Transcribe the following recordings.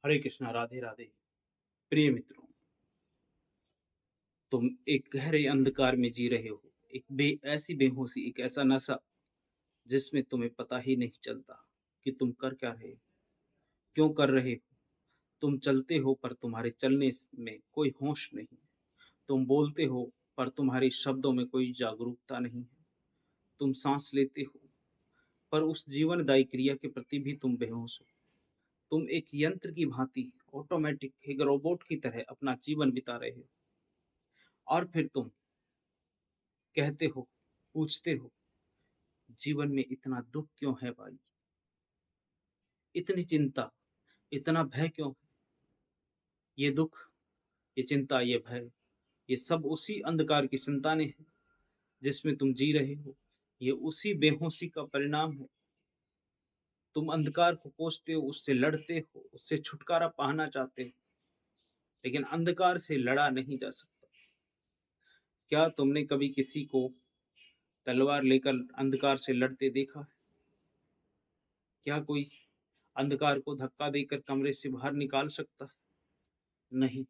हरे कृष्णा, राधे राधे। प्रिय मित्रों, तुम एक गहरे अंधकार में जी रहे हो। ऐसी बेहोशी, एक ऐसा नशा जिसमें तुम्हें पता ही नहीं चलता कि तुम कर क्या रहे हो, क्यों कर रहे हो। तुम चलते हो पर तुम्हारे चलने में कोई होश नहीं। तुम बोलते हो पर तुम्हारे शब्दों में कोई जागरूकता नहीं है। तुम सांस लेते हो पर उस जीवनदायी क्रिया के प्रति भी तुम बेहोश हो। तुम एक यंत्र की भांति, ऑटोमेटिक, एक रोबोट की तरह अपना जीवन बिता रहे हो। और फिर तुम कहते हो, पूछते हो, जीवन में इतना दुख क्यों है भाई? इतनी चिंता, इतना भय क्यों है? ये दुख, ये चिंता, ये भय, ये सब उसी अंधकार की संतानें हैं जिसमें तुम जी रहे हो। ये उसी बेहोशी का परिणाम है। तुम अंधकार को कोसते हो, उससे लड़ते हो, उससे छुटकारा पाना चाहते हो, लेकिन अंधकार से लड़ा नहीं जा सकता। क्या तुमने कभी किसी को तलवार लेकर अंधकार से लड़ते देखा है? क्या कोई अंधकार को धक्का देकर कमरे से बाहर निकाल सकता है? नहीं।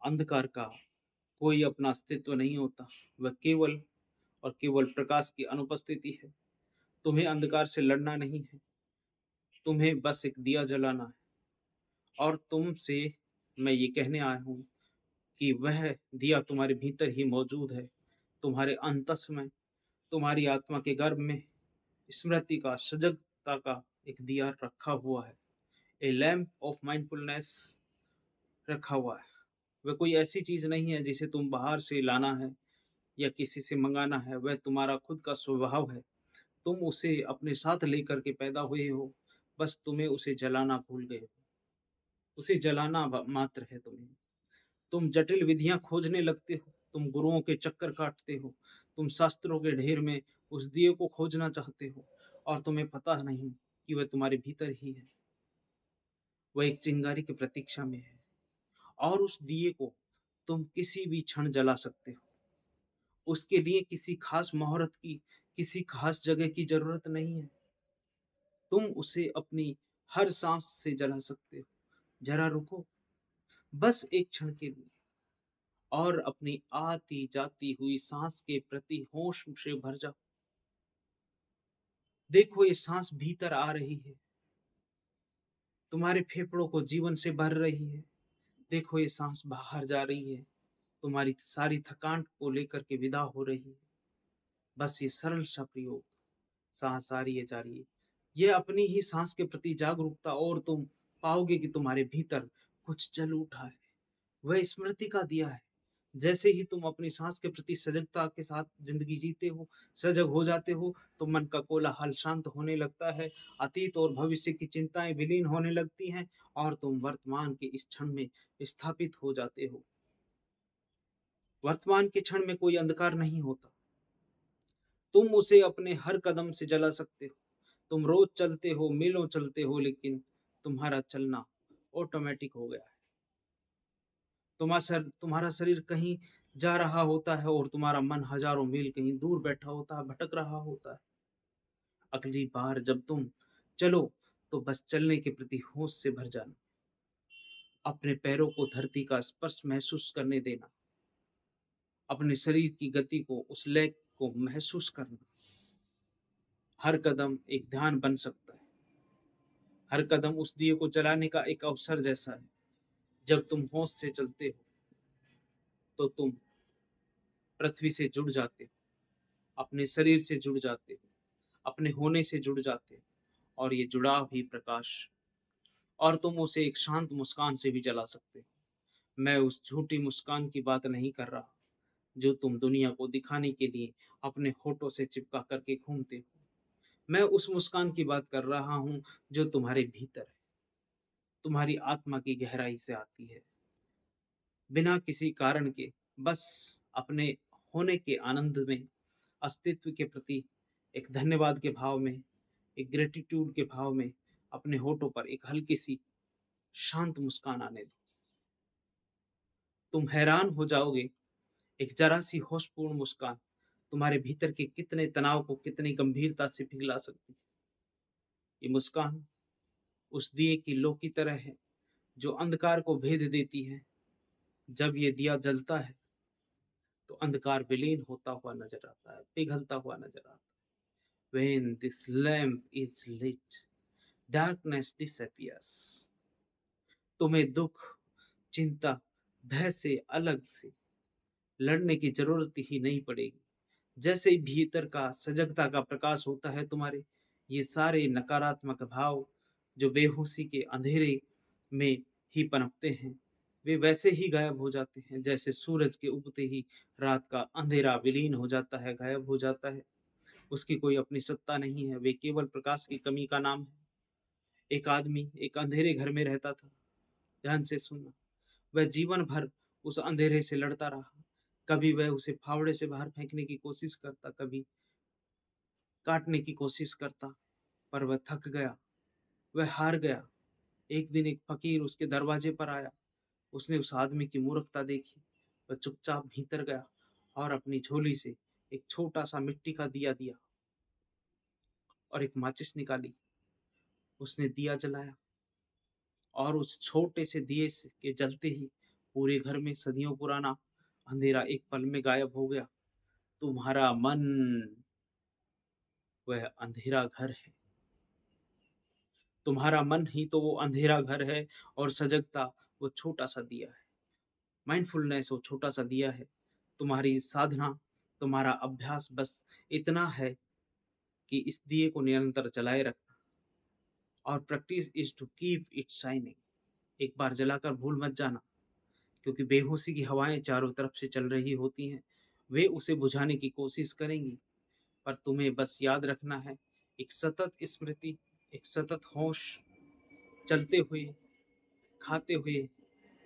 अंधकार का कोई अपना अस्तित्व नहीं होता। वह केवल और केवल प्रकाश की अनुपस्थिति है। तुम्हें अंधकार से लड़ना नहीं है, तुम्हें बस एक दिया जलाना है। और तुमसे मैं ये कहने आया हूँ कि वह दिया तुम्हारे भीतर ही मौजूद है, तुम्हारे अंतस में, तुम्हारी आत्मा के गर्भ में। स्मृति का, सजगता का एक दिया रखा हुआ है। ए लैम्प ऑफ माइंडफुलनेस रखा हुआ है। वह कोई ऐसी चीज नहीं है जिसे तुम बाहर से लाना है या किसी से मंगाना है। वह तुम्हारा खुद का स्वभाव है। तुम उसे अपने साथ लेकर के पैदा हुए हो, बस तुम्हें उसे जलाना भूल गए हो। उसे जलाना मात्र है तुम्हें। तुम जटिल विधियां खोजने लगते हो, तुम गुरुओं के चक्कर काटते हो, तुम शास्त्रों के ढेर में उस दिए को खोजना चाहते हो, और तुम्हें पता नहीं कि वह तुम्हारे भीतर ही है। वह एक चिंगारी की प्रतीक्षा में है, और उस दिए को तुम किसी भी क्षण जला सकते हो। उसके लिए किसी खास मुहूर्त की, किसी खास जगह की जरूरत नहीं है। तुम उसे अपनी हर सांस से जला सकते हो। जरा रुको, बस एक क्षण के लिए, और अपनी आती जाती हुई सांस के प्रति होश से भर जाओ। देखो, ये सांस भीतर आ रही है, तुम्हारे फेफड़ों को जीवन से भर रही है। देखो, ये सांस बाहर जा रही है, तुम्हारी सारी थकान को लेकर के विदा हो रही है। बस ये सरल सा प्रयोग, सांस आ रही है, जा रही है, ये अपनी ही सांस के प्रति जागरूकता, और तुम पाओगे कि तुम्हारे भीतर कुछ जल उठा है। वह स्मृति का दिया है। जैसे ही तुम अपनी सांस के प्रति सजगता के साथ जिंदगी जीते हो, सजग हो जाते हो, तो मन का कोलाहल शांत होने लगता है। अतीत और भविष्य की चिंताएं विलीन होने लगती हैं, और तुम वर्तमान के इस क्षण में स्थापित हो जाते हो। वर्तमान के क्षण में कोई अंधकार नहीं होता। तुम उसे अपने हर कदम से जला सकते हो। तुम रोज चलते हो, मीलों चलते हो, लेकिन तुम्हारा चलना ऑटोमेटिक हो गया है। तुम्हारा शरीर कहीं जा रहा होता है, और तुम्हारा मन हजारों मील कहीं दूर बैठा होता है, भटक रहा होता है। अगली बार जब तुम चलो, तो बस चलने के प्रति होश से भर जाना। अपने पैरों को धरती का स्पर्श महसूस करने देना। अपने शरीर की गति को, उस लय को महसूस करना। हर कदम एक ध्यान बन सकता है। हर कदम उस दिए को जलाने का एक अवसर जैसा है। जब तुम होश से चलते हो, तो तुम पृथ्वी से जुड़ जाते हो, अपने शरीर से जुड़ जाते हो, अपने होने से जुड़ जाते हो, और ये जुड़ाव ही प्रकाश। और तुम उसे एक शांत मुस्कान से भी जला सकते हो। मैं उस झूठी मुस्कान की बात नहीं कर रहा जो तुम दुनिया को दिखाने के लिए अपने होठों से चिपका करके घूमते हो। मैं उस मुस्कान की बात कर रहा हूं जो तुम्हारे भीतर है, तुम्हारी आत्मा की गहराई से आती है, बिना किसी कारण के, बस अपने होने के आनंद में, अस्तित्व के प्रति एक धन्यवाद के भाव में, एक ग्रेटिट्यूड के भाव में, अपने होठों पर एक हल्की सी शांत मुस्कान आने दो। तुम हैरान हो जाओगे, एक जरा सी होशपूर्ण मुस्कान तुम्हारे भीतर के कितने तनाव को कितनी गंभीरता से पिघला सकती है। ये मुस्कान उस दिए की लो की तरह है, जो अंधकार को भेद देती है। जब ये दिया जलता है तो अंधकार विलीन होता हुआ नजर आता है, पिघलता हुआ नजर आता है। When this lamp is lit, darkness disappears. तुम्हें दुख, चिंता, भय से अलग से लड़ने की जरूरत ही नहीं पड़ेगी। जैसे ही भीतर का सजगता का प्रकाश होता है तुम्हारे, ये सारे नकारात्मक भाव जो बेहोशी के अंधेरे में ही पनपते हैं, वे वैसे ही गायब हो जाते हैं जैसे सूरज के उगते ही रात का अंधेरा विलीन हो जाता है, गायब हो जाता है। उसकी कोई अपनी सत्ता नहीं है, वे केवल प्रकाश की कमी का नाम है। एक आदमी एक अंधेरे घर में रहता था। ध्यान से सुनना। वह जीवन भर उस अंधेरे से लड़ता रहा। कभी वह उसे फावड़े से बाहर फेंकने की कोशिश करता, कभी काटने की कोशिश करता, पर वह थक गया, वह हार गया। एक दिन एक फकीर उसके दरवाजे पर आया। उसने उस आदमी की मूर्खता देखी। वह चुपचाप भीतर गया और अपनी झोली से एक छोटा सा मिट्टी का दिया दिया और एक माचिस निकाली। उसने दिया जलाया और उस छोटे से दिए के जलते ही पूरे घर में सदियों पुराना अंधेरा एक पल में गायब हो गया। तुम्हारा मन वह अंधेरा घर है। तुम्हारा मन ही तो वो अंधेरा घर है और सजगता वो छोटा सा दिया है। माइंडफुलनेस वो छोटा सा दिया है। तुम्हारी साधना, तुम्हारा अभ्यास बस इतना है कि इस दिए को निरंतर जलाए रखना। और practice is to keep it shining. एक बार जलाकर भूल मत जाना, क्योंकि बेहोशी की हवाएं चारों तरफ से चल रही होती हैं। वे उसे बुझाने की कोशिश करेंगी, पर तुम्हें बस याद रखना है, एक सतत स्मृति, एक सतत होश, चलते हुए, खाते हुए,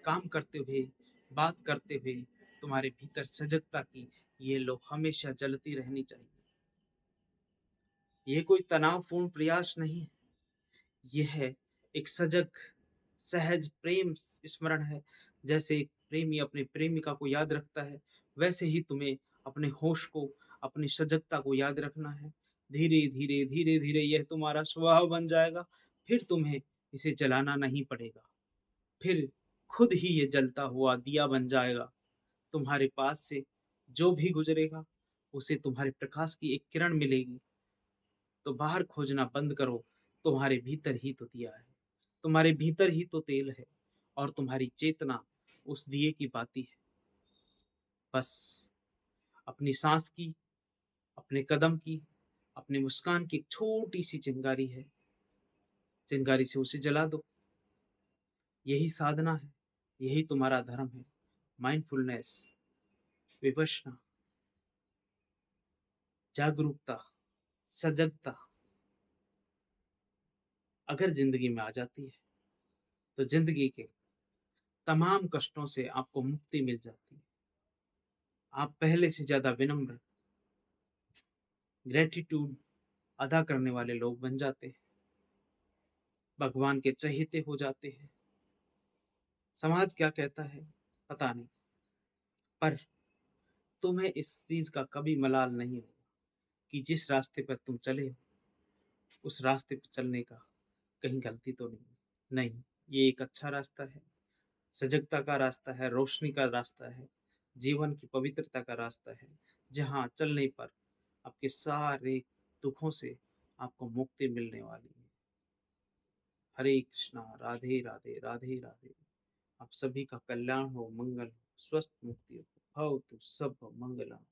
काम करते हुए, बात करते हुए तुम्हारे भीतर सजगता की ये लो हमेशा जलती रहनी चाहिए। ये कोई तनावपूर्ण प्रयास नहीं है, यह है एक सजग सहज प्रेम स्मरण है। जैसे एक प्रेमी अपने प्रेमिका को याद रखता है, वैसे ही तुम्हें अपने होश को, अपनी सजगता को याद रखना है। धीरे धीरे धीरे धीरे यह तुम्हारा स्वभाव बन जाएगा। फिर तुम्हें इसे जलाना नहीं पड़ेगा, फिर खुद ही ये जलता हुआ दिया बन जाएगा। तुम्हारे पास से जो भी गुजरेगा उसे तुम्हारे प्रकाश की एक किरण मिलेगी। तो बाहर खोजना बंद करो, तुम्हारे भीतर ही तो दिया है, तुम्हारे भीतर ही तो तेल है, और तुम्हारी चेतना उस दिए की बाती है। बस अपनी सांस की, अपने कदम की, अपनी मुस्कान की एक छोटी सी चिंगारी है, चिंगारी से उसे जला दो। यही साधना है, यही तुम्हारा धर्म है। माइंडफुलनेस, विपश्यना, जागरूकता, सजगता अगर जिंदगी में आ जाती है तो जिंदगी के तमाम कष्टों से आपको मुक्ति मिल जाती है। आप पहले से ज्यादा विनम्र, ग्रेटिट्यूड अदा करने वाले लोग बन जाते हैं, भगवान के चहेते हो जाते हैं। समाज क्या कहता है पता नहीं, पर तुम्हें इस चीज का कभी मलाल नहीं होगा कि जिस रास्ते पर तुम चले हो उस रास्ते पर चलने का कहीं गलती तो नहीं। नहीं, ये एक अच्छा रास्ता है, सजगता का रास्ता है, रोशनी का रास्ता है, जीवन की पवित्रता का रास्ता है, जहाँ चलने पर आपके सारे दुखों से आपको मुक्ति मिलने वाली है। हरे कृष्णा, राधे राधे, राधे राधे। आप सभी का कल्याण हो, मंगल हो, स्वस्थ मुक्ति हो, भवतु सब मंगलम।